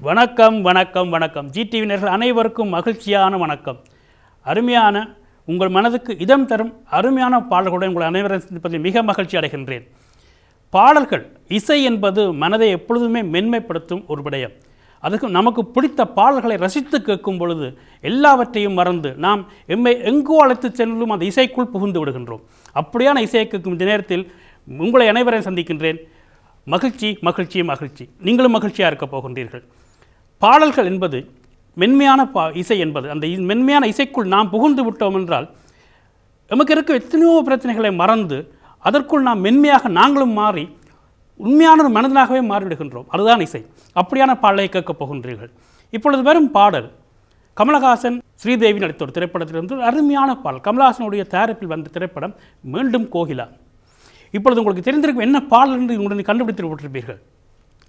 வணக்கம் வணக்கம் வணக்கம். ஜிடிவி நேயர்கள் அனைவருக்கும் மகிழ்ச்சியான வணக்கம். அருமையான உங்கள் மனதுக்கு இதம் தரும் அருமையான பாடல்களுடன் உங்கள் அனைவரும் சந்திப்பதில் மிக மகிழ்ச்சி அடைகின்றேன். பாடல்கள், இசை என்பது மனதை எப்பொழுதுமே மென்மைப்படுத்தும் ஒரு விடயம். அதுக்கு நமக்கு பிடித்த பாடல்களை ரசித்து கேட்கும் பொழுது எல்லாவற்றையும் மறந்து நாம் எங்கோ அழைத்து செல்லும் அந்த இசைக்குள் புகுந்து விடுகின்றோம். அப்படியான இசையை கேட்கும் இந்த நேரத்தில் உங்களை அனைவரையும் சந்திக்கின்றேன். மகிழ்ச்சி மகிழ்ச்சி மகிழ்ச்சி. நீங்களும் மகிழ்ச்சியாக இருக்க போகின்றீர்கள். பாடல்கள் என்பது மென்மையான இசை என்பது அந்த மென்மையான இசைக்குள் நாம் புகுந்து விட்டோம் என்றால் நமக்கு இருக்க எத்தனையோ பிரச்சனைகளை மறந்து அதற்குள் நாம் மென்மையாக நாங்களும் மாறி உண்மையான ஒரு மனிதனாகவே மாறிவிடுகின்றோம். அதுதான் இசை. அப்படியான பாடலை கேட்கப் போகின்றீர்கள். இப்பொழுது வரும் பாடல் கமலஹாசன் ஸ்ரீதேவி நடித்த ஒரு திரைப்படத்திலிருந்து அருமையான பாடல். கமலஹாசனுடைய தயாரிப்பில் வந்த திரைப்படம் மீண்டும் கோகிலா. இப்பொழுது உங்களுக்கு தெரிந்திருக்கும் என்ன பாடல் என்று உடனே கண்டுபிடித்து விட்டிருப்பீர்கள்.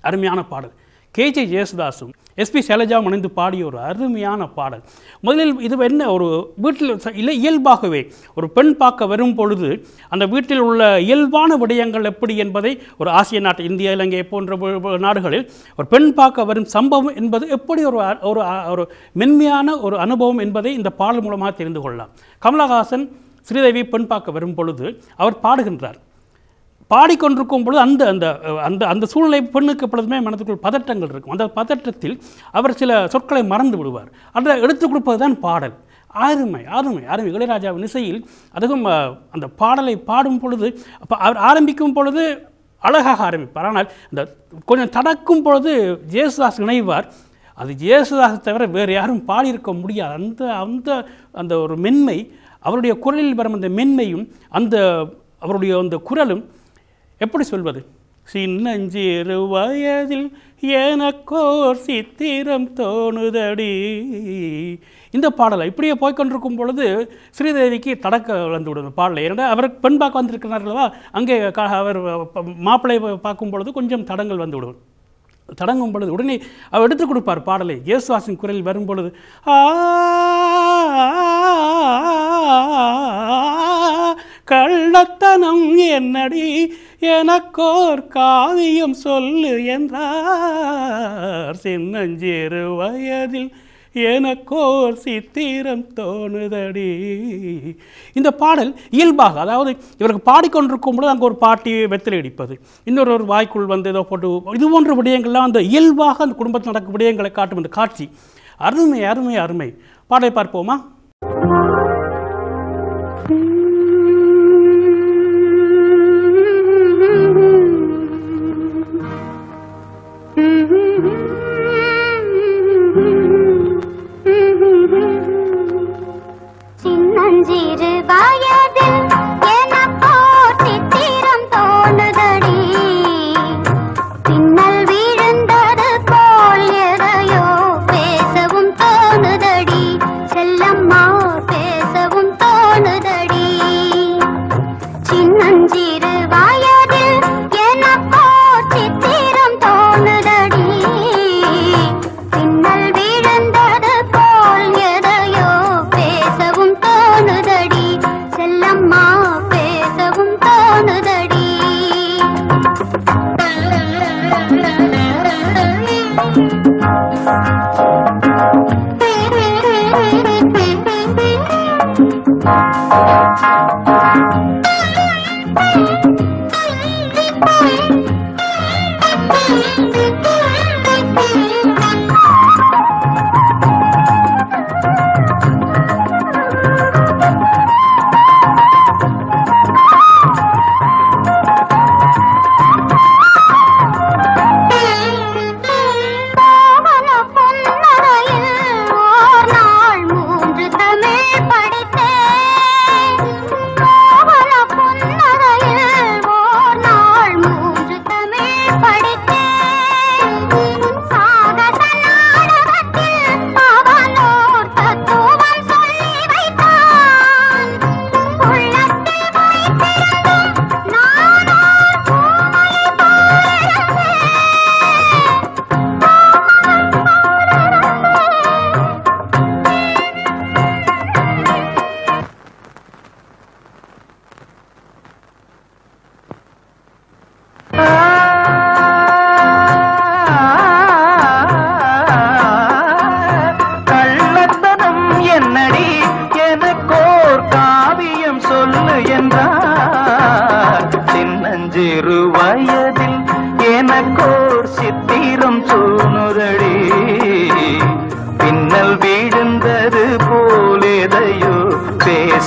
அருமையான பாடல். கேஜே ஜேசுதாஸும் எஸ்பி சைலஜாவும் இணைந்து பாடிய ஒரு அருமையான பாடல். முதலில் இது என்ன, ஒரு வீட்டில் இயல்பாகவே ஒரு பெண் பார்க்க வரும் பொழுது அந்த வீட்டில் உள்ள இயல்பான விடயங்கள் எப்படி என்பதை ஒரு ஆசிய நாட்டு, இந்தியா, இலங்கை போன்ற நாடுகளில் ஒரு பெண் பார்க்க வரும் சம்பவம் என்பது எப்படி ஒரு மென்மையான ஒரு அனுபவம் என்பதை இந்த பாடல் மூலமாக தெரிந்து கொள்ளலாம். கமலஹாசன் ஸ்ரீதேவி பெண் பார்க்க வரும் பொழுது அவர் பாடுகின்றார். பாடிக்கொண்டிருக்கும் பொழுது அந்த அந்த அந்த அந்த சூழ்நிலை பெண்ணுக்கு எப்பொழுதுமே மனதுக்குள் பதட்டங்கள் இருக்கும். அந்த பதட்டத்தில் அவர் சில சொற்களை மறந்து விடுவார். அதை எடுத்துக் கொடுப்பது தான் பாடல். அருமை அருமை அருமை. இளையராஜாவின் இசையில் அதுவும் அந்த பாடலை பாடும் பொழுது அவர் ஆரம்பிக்கும் பொழுது அழகாக ஆரம்பிப்பார். ஆனால் இந்த கொஞ்சம் தடக்கும் பொழுது ஜேசுதாஸ் இணைவார். அது ஜேசுதாஸ் தவிர வேறு யாரும் பாடியிருக்க முடியாது. அந்த அந்த அந்த ஒரு மென்மை, அவருடைய குரலில் வரும் அந்த மென்மையும் அந்த அவருடைய அந்த குரலும் எப்படி சொல்வது, சின்னஞ்சிறு வயதில் எனக்கோர் சித்திரம் தோணுதடி. இந்த பாடலை இப்படியே போய்கொண்டிருக்கும் பொழுது ஸ்ரீதேவிக்கு தடக்க விழுந்து விடும் பாடலை. ஏன்னா அவர் பெண் பார்க்க வந்திருக்கிறார்களா, அங்கே அவர் மாப்பிள்ளை பார்க்கும் பொழுது கொஞ்சம் தடங்கள் வந்து விடும். தடங்கும் பொழுது உடனே அவர் எடுத்துக் கொடுப்பார் பாடலை. ஜேசுதாஸின் குரலில் வரும் பொழுது கள்ளத்தனம் என்னடி எனக்கோர் காவியம் சொல்லு என்றார், சின்னஞ்சிறு வயதில் எனக்கோர் சித்திரம் தோணுதடி. இந்த பாடல் இயல்பாக, அதாவது இவருக்கு பாடிக்கொண்டிருக்கும் பொழுது அங்கே ஒரு பாட்டி வெத்தலை அடிப்பது, இன்னொரு வாய்க்குள் வந்து ஏதோ போட்டு, இது போன்ற விடயங்கள்லாம் அந்த இயல்பாக அந்த குடும்பத்தில் நடக்கும் விடயங்களை காட்டும் இந்த காட்சி அருமை அருமை அருமை. பாடலை பார்ப்போமா?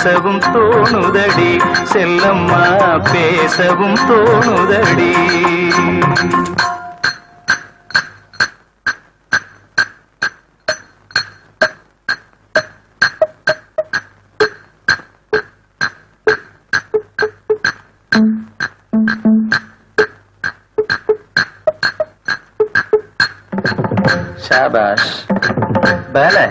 பேசவும் தோணுதடி செல்லம்மா பேசவும் தோணுதடி. शाबाश भले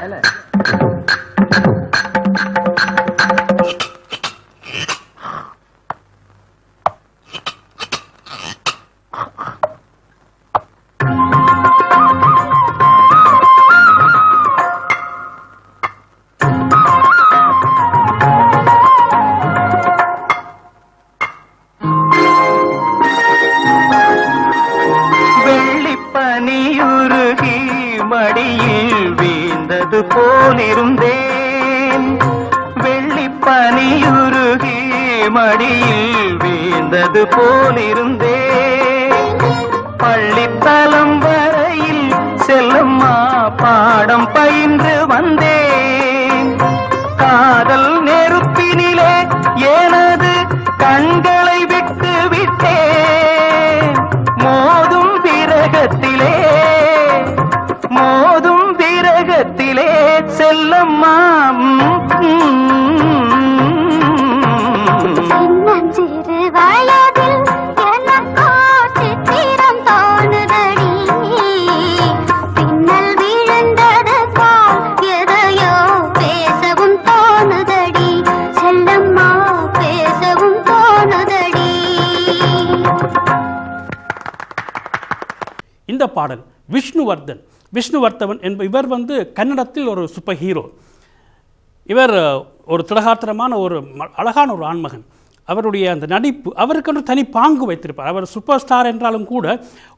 போலிருந்தேன் வெள்ளிப்பனியுருகி மடியில் வீழ்ந்தது போலிருந்தேன். பள்ளித்தலம் வரையில் செல்லம்மா பாடம் பயின்று வந்தேன். காதல் நெருப்பினிலே எனது கண்களை விட்டு விட்டேன். மோதும் விரகத்திலே செல்லம்மா சின்னஞ்சிறு வயதில் எனக்கோ சித்திரம் தோணுதடி. பின்னல் விழுந்தது போல் எதையோ பேசவும் தோணுதடி செல்லம்மா பேசவும் தோணுதடி. இந்த பாடல் விஷ்ணுவர்தன் இவர் கன்னடத்தில் ஒரு சூப்பர் ஹீரோ. இவர் ஒரு திடகாத்திரமான ஒரு அழகான ஒரு ஆண்மகன். அவருடைய அந்த நடிப்பு அவருக்கு ஒரு தனி பாங்கு வைத்திருப்பார். அவர் சூப்பர் ஸ்டார் என்றாலும் கூட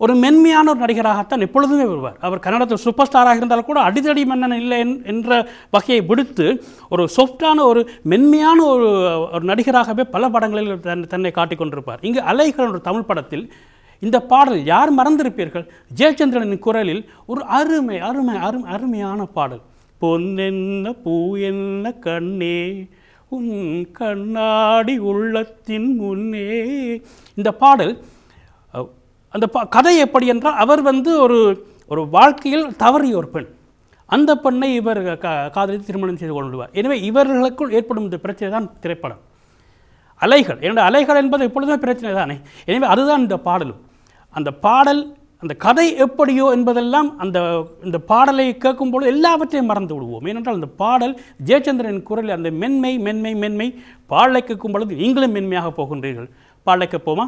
ஒரு மென்மையான ஒரு நடிகராகத்தான் எப்பொழுதுமே வருவார். அவர் கன்னடத்தில் சூப்பர் ஸ்டாராக இருந்தாலும் கூட அடிதடி மன்னன் இல்லை என்ற வகையை விடுத்து ஒரு சாஃப்டான ஒரு மென்மையான ஒரு நடிகராகவே பல படங்களில் தன்னை காட்டிக்கொண்டிருப்பார். இங்கு அலைகள் ஒரு தமிழ் படத்தில் இந்த பாடல் யார் மறந்திருப்பீர்கள்? ஜெயச்சந்திரனின் குரலில் ஒரு அருமையான பாடல். பொன்னென்ன பூ என்ன கண்ணே உன் கண்ணாடி உள்ளத்தின் முன்னே. இந்த பாடல் அந்த கதை எப்படி என்றால், அவர் ஒரு வாழ்க்கையில் தவறிய ஒரு பெண். அந்த பெண்ணை இவர் காதலித்து திருமணம் செய்து கொள்வார். எனவே இவர்களுக்குள் ஏற்படும் இந்த பிரச்சனை தான் திரைப்படம் அலைகள். என்னுடைய அலைகள் என்பது எப்பொழுதுமே பிரச்சனை தானே. எனவே அதுதான் இந்த பாடலும். அந்த பாடல் அந்த கதை எப்படியோ என்பதெல்லாம் இந்த பாடலை கேட்கும்போது எல்லாவற்றையும் மறந்து விடுவோம். ஏனென்றால் அந்த பாடல் ஜெயச்சந்திரன் குரலில் அந்த மென்மை பாடலை கேட்கும் பொழுது நீங்களும் மென்மையாக போகின்றீர்கள். பாடலை கேட்போமா?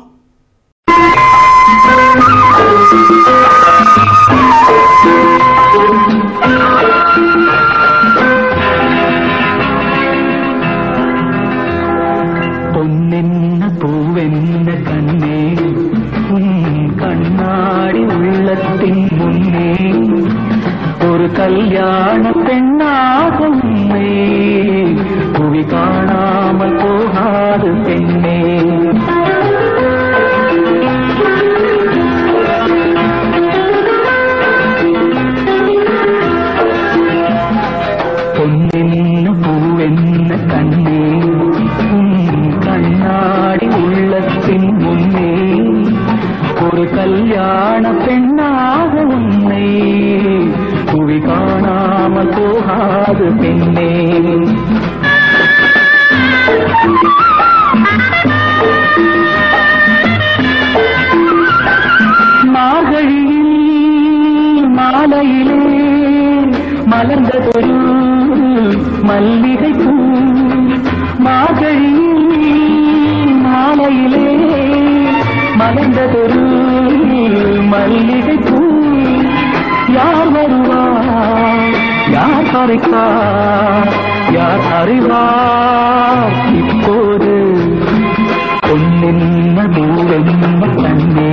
பொன்னென்ன பூவென்ன கண்ணே கண்ணாடி உள்ளத்தின் முன்னே ஒரு கல்யாண பெண்ணாக உன்னை புவி காணாமல் போகாது பெண்ணே. பொன்னென்ன பூவென்ன கண்ணே கண்ணாடி உள்ளத்தின் முன்னே ஒரு கல்யாண பெண்ணாக உன்னை புவி காணாமல் போகாது பெண்ணே. மார்கழியில் மாலையிலே மலர்ந்ததொரு மல்லிகை பூ. மார்கழியில் மாலையிலே மலர்ந்ததொரு மல்லிகை பூ. யார் வருவார், யார் பறிப்பார், யார் அறிவார் இப்போது. பொன்னென்ன பூவென்ன கண்ணே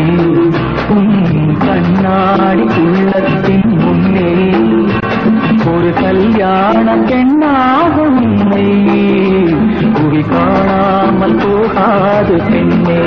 உன் கண்ணாடி உள்ளத்தின் முன்னே ஒரு கல்யாண பெண்ணாக உன்னை புவி காணாமல் போகாது பெண்ணே.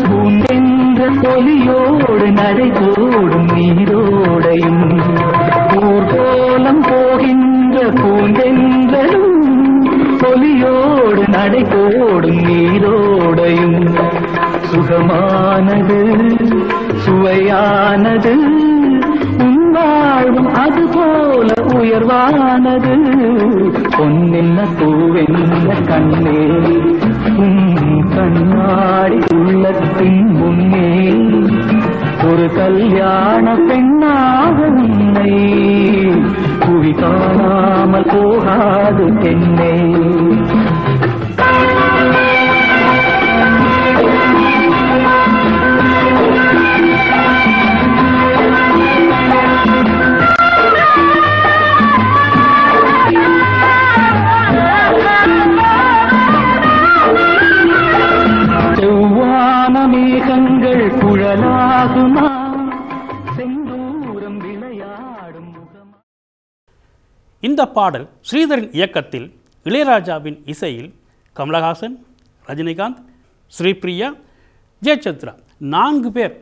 பூந்தென்ற ஒலியோடு நடை போடும் நீரோடையும் ஊர்கோலம் போகின்ற பூந்தென்றலும் ஒலியோடு நடை போடும் நீரோடையும் சுகமானது சுவையானது உன்வாழ்வும் அதுபோல உயர்வானது பொன்னென்ன பூவென்ன கண்ணே கண்ணாடி உள்ளத்தின் முன்னே ஒரு கல்யாண பெண்ணாக உன்னை புவி காணாமல் போகாது பெண்ணே மேகங்கள் குழலாகுமா செந்தூரம் விளையாடும் முகம். இந்த பாடல் ஸ்ரீதரின் இயக்கத்தில் இளையராஜாவின் இசையில் கமலஹாசன், ரஜினிகாந்த், ஸ்ரீபிரியா, ஜெயசித்ரா 4 பேர்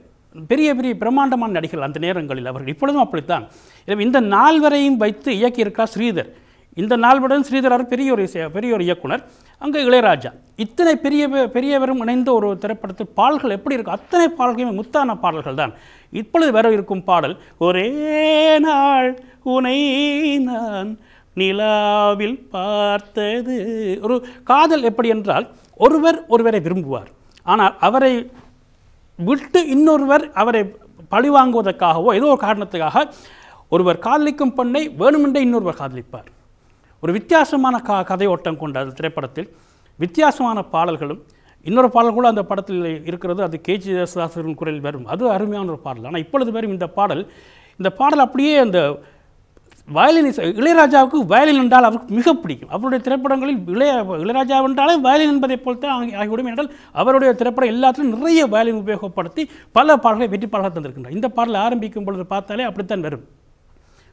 பெரிய பெரிய பிரம்மாண்டமான நடிகர்கள் அந்த நேரங்களில் அவர்கள் இப்பொழுதும் அப்படித்தான். எனவே இந்த 4 வைத்து இயக்கியிருக்கார் ஸ்ரீதர். இந்த 4 ஸ்ரீதர் அவர் பெரிய ஒரு இயக்குனர். அங்கே இளையராஜா இத்தனை பெரியவரும் இணைந்த ஒரு திரைப்படத்தில் பாடல்கள் எப்படி இருக்கும்? அத்தனை பாடல்களுமே முத்தான பாடல்கள் தான். இப்பொழுது வர இருக்கும் பாடல் ஒரே நாள் உனை நான் நிலாவில் பார்த்தது. ஒரு காதல் எப்படி என்றால் ஒருவரை விரும்புவார், ஆனால் அவரை விட்டு இன்னொருவர் அவரை பழிவாங்குவதற்காகவோ ஏதோ ஒரு காரணத்துக்காக ஒருவர் காதலிக்கும் பெண்ணை வேணுமென்றே இன்னொருவர் காதலிப்பார். ஒரு வித்தியாசமான கதை ஓட்டம் கொண்ட அந்த திரைப்படத்தில் வித்தியாசமான பாடல்களும் இன்னொரு பாடல் கூட அந்த படத்தில் இருக்கிறது. அது கேஜி யேசுதாஸின் குரலில் வரும். அது அருமையான ஒரு பாடல். ஆனால் இப்பொழுது வரும் இந்த பாடல் அப்படியே அந்த வயலின் இளையராஜாவுக்கு வயலின் என்றால் அவருக்கு மிக பிடிக்கும். அவருடைய திரைப்படங்களில் இளையராஜா என்றாலே வயலின் என்பதை போல்தான் ஆகிவிடும். என்றால் அவருடைய திரைப்படம் எல்லாத்திலும் நிறைய வயலின் உபயோகப்படுத்தி பல பாடல்களை வெற்றி பாடல்கள் தந்திருக்கின்றனர். இந்த பாடல் ஆரம்பிக்கும் பொழுது பார்த்தாலே அப்படித்தான் வரும்.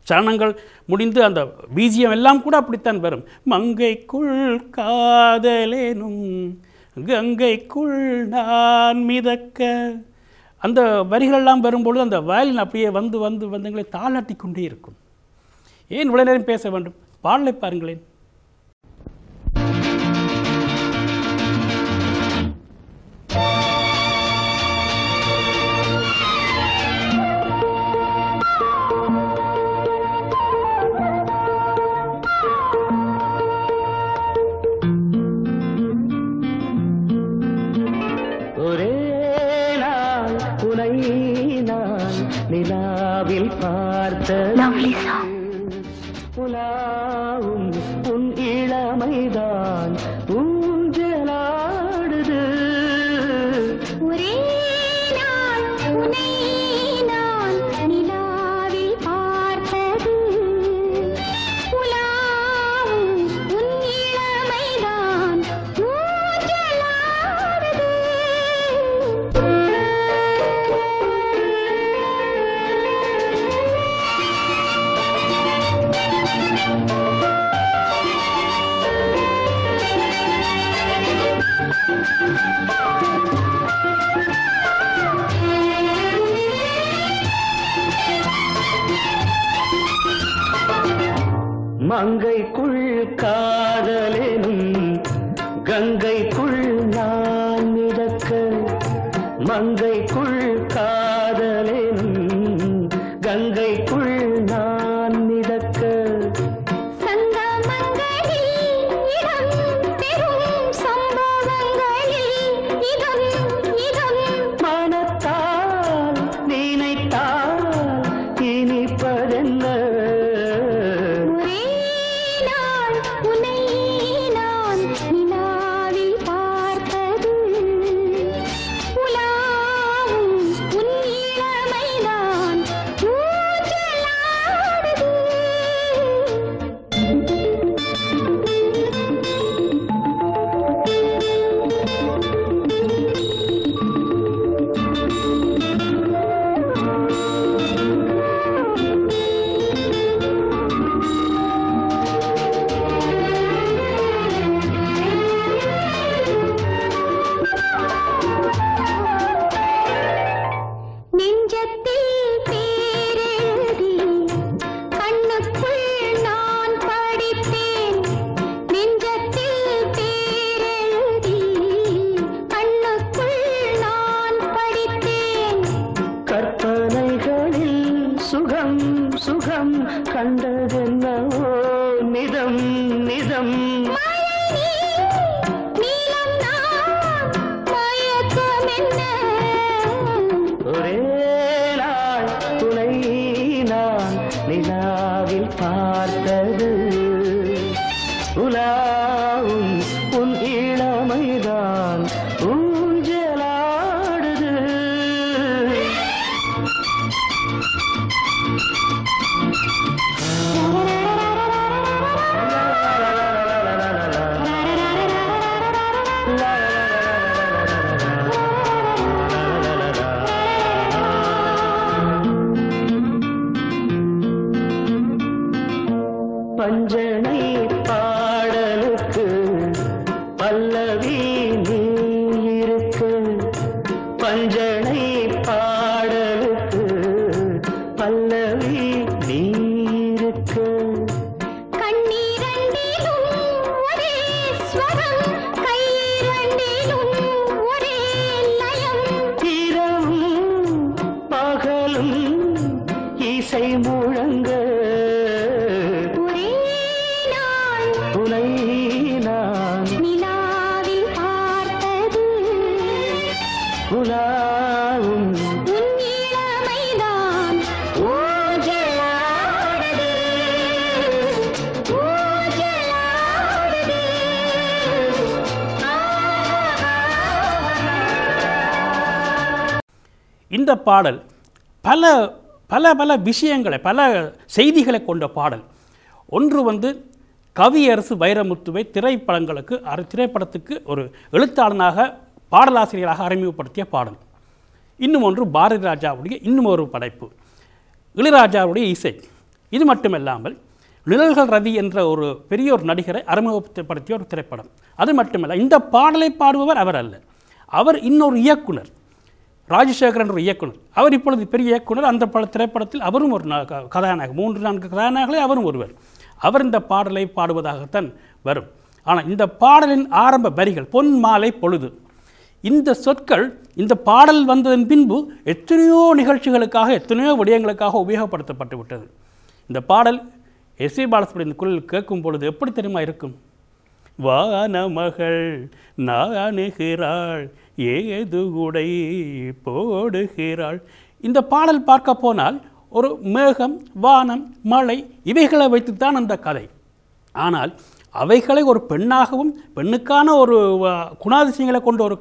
சரணங்கள் முடிந்து அந்த பீஜியம் எல்லாம் கூட அப்படித்தான் வரும். மங்கைக்குள் காதலேனும் கங்கைக்குள் நான் மிதக்க. அந்த வரிகளெல்லாம் வரும்பொழுது அந்த வயலின் அப்படியே வந்து தாளாட்டி கொண்டே இருக்கும். ஏன் இவ்வளவு நேரம் பேச வேண்டும்? பாடலை பாருங்களேன். நிலாவில் பார்த்த புலாவும் உன் இளமைதான் ஊஞ்சலாடுது. ஒரே நாள் உன்னை நான் நிலாவில் பார்த்தது புலாவும் உன் இளமைதான் ஊஞ்சலாடுது. மங்கைக்குள் காதலேனும் கங்கைக்குள் நான் மிதக்க. மங்கைக்குள் காதலேனும் கங்கைக்குள் நான் மிதக்க. மனத்தால் நினைத்தால் இனிப்பதென்ன. பஞ்சனை பாடலுக்கு பல்லவி நீருக்கு கண்ணீரண்டிலும் ஒரே ஸ்வரம் கையிரண்டிலும் ஒரே லயம் இரவும் பகலும் இசை முழங்க ஒரே நாள் துணை நான் நிலாவில் பார்த்தது உலாவும் உன் இளமைதான் ஊஞ்சலாடுது ஊஞ்சலாடுது இந்த பாடல் பல பல பல விஷயங்களை பல செய்திகளை கொண்ட பாடல். ஒன்று வந்து கவியரசு வைரமுத்துவை திரைப்படத்துக்கு ஒரு எழுத்தாளனாக பாடலாசிரியராக அறிமுகப்படுத்திய பாடல். இன்னும் ஒன்று பாரதி ராஜாவுடைய இன்னும் ஒரு படைப்பு, இளையராஜாவுடைய இசை. இது மட்டுமல்லாமல் நிழல்கள் ரவி என்ற ஒரு பெரிய ஒரு நடிகரை அறிமுகப்படுத்திய ஒரு திரைப்படம். அது மட்டுமல்ல, இந்த பாடலை பாடுபவர் அவர் அல்ல, அவர் இன்னொரு இயக்குனர், ராஜசேகரன் ஒரு இயக்குனர். அவர் இப்பொழுது பெரிய இயக்குனர். அந்த திரைப்படத்தில் அவரும் ஒரு கதாநாயகர், 3-4 கதாநாயகர்களே அவரும் ஒருவர். அவர் இந்த பாடலை பாடுவதாகத்தான் வரும். ஆனால் இந்த பாடலின் ஆரம்ப வரிகள் பொன் மாலை பொழுது, இந்த சொற்கள் இந்த பாடல் வந்ததன் பின்பு எத்தனையோ நிகழ்ச்சிகளுக்காக எத்தனையோ விடயங்களுக்காக உபயோகப்படுத்தப்பட்டு விட்டது. இந்த பாடல் எஸ்.பி. பாலசுப்ரமணியன் குரலில் கேட்கும் பொழுது எப்படி தெரியுமா இருக்கும்? வானமகள் நாணுகிறாள் ஏது உடை போடுகிறாள். இந்த பாடல் பார்க்க போனால் ஒரு மேகம், வானம், மழை இவைகளை வைத்துத்தான் அந்த கதை. ஆனால் அவைகளை ஒரு பெண்ணாகவும் பெண்ணுக்கான ஒரு குணாதிசயங்களை கொண்ட ஒரு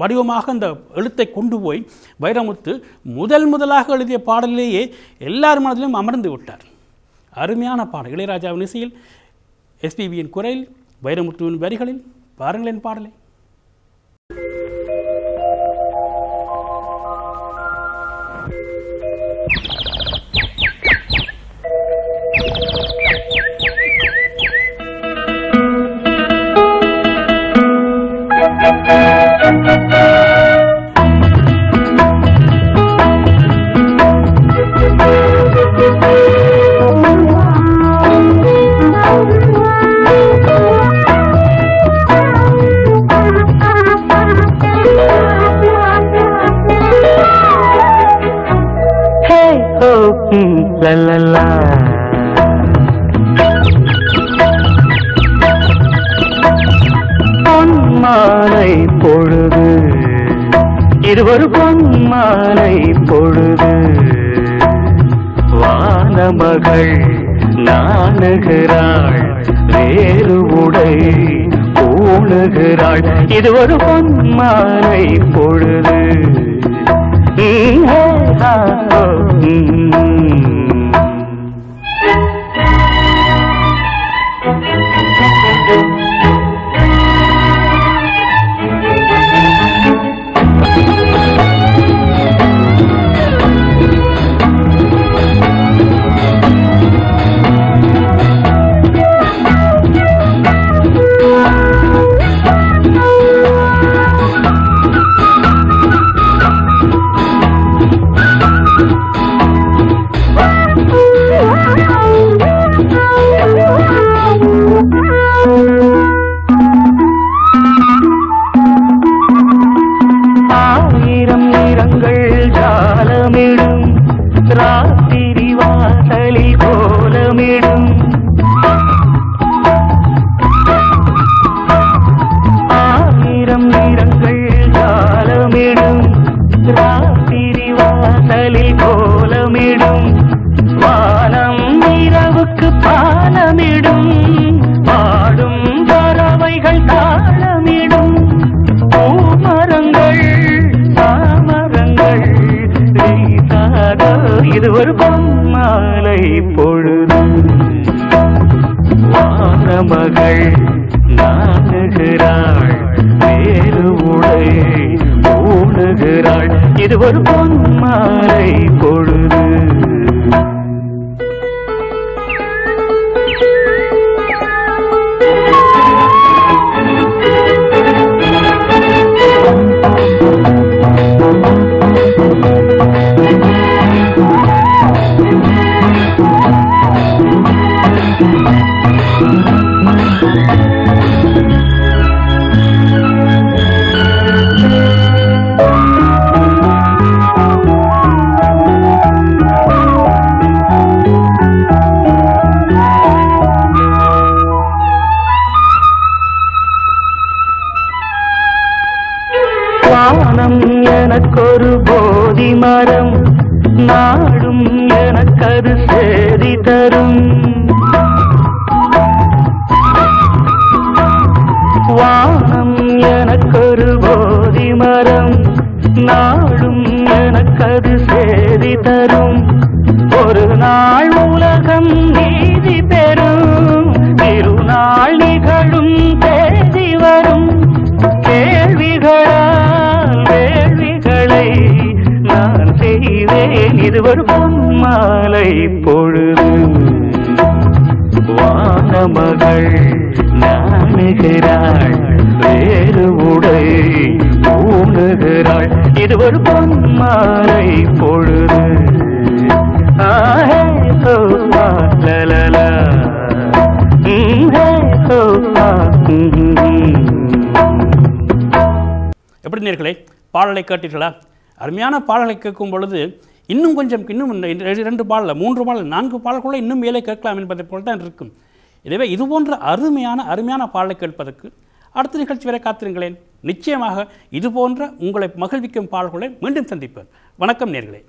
வடிவமாக அந்த எழுத்தை கொண்டு போய் வைரமுத்து முதலாக எழுதிய பாடலிலேயே எல்லார் மனதிலும் அமர்ந்து விட்டார். அருமையான பாடல். இளையராஜாவின் இசையில், எஸ்பிபியின் குரலில், வைரமுத்துவின் வரிகளில் பாருங்களேன் பாடலை. La la la. பொன்மாலை பொழுது, இது ஒரு பொன்மாலை பொழுது, வானமகள் நாணுகிறாள் வேறு உடை பூணுகிறாள். இது ஒரு பொன்மாலை பொழுது. இது ஒரு பொன்மாலை பொழுது, வானமகள் நாணுகிறாள் வேறு உடை பூணுகிறாள். இது ஒரு பொன்மாலை பொழுது. எனக்கொரு போதி மரம் நாடும் எனக்கது சேதி தரும் வானம் எனக்கொரு போதி மரம் நாடும் எனக்கது சேதி தரும் ஒரு நாள் உலகம் நீதி பெறும் திருநாள் நிகழும் தேதி வரும் கேள்விகளால் வேள்விகளை நான் செய்வேன் இது ஒரு பொன்மாலை பொழுது வானமகள் நாணுகிறாள் வேறு உடை ஊணுகிறாள் இது ஒரு பொன்மாலை பொழுது ஆஹே ஓ லலலா எப்படி நேர்களே பாடலை கேட்டீர்களா? அருமையான பாடலை கேட்கும் பொழுது இன்னும் கொஞ்சம் இன்னும் 2 பாடல் 3 பாடல் 4 பாடல்குள்ள இன்னும் மேலே கேட்கலாம் என்பதை போல் தான் இருக்கும். எனவே இது போன்ற அருமையான பாடலை கேட்பதற்கு அடுத்த நிகழ்ச்சி வரை காத்திருங்களேன். நிச்சயமாக இது போன்ற உங்களை மகிழ்விக்கும் பாடல்களை மீண்டும் சந்திப்பேன். வணக்கம் நேர்களே.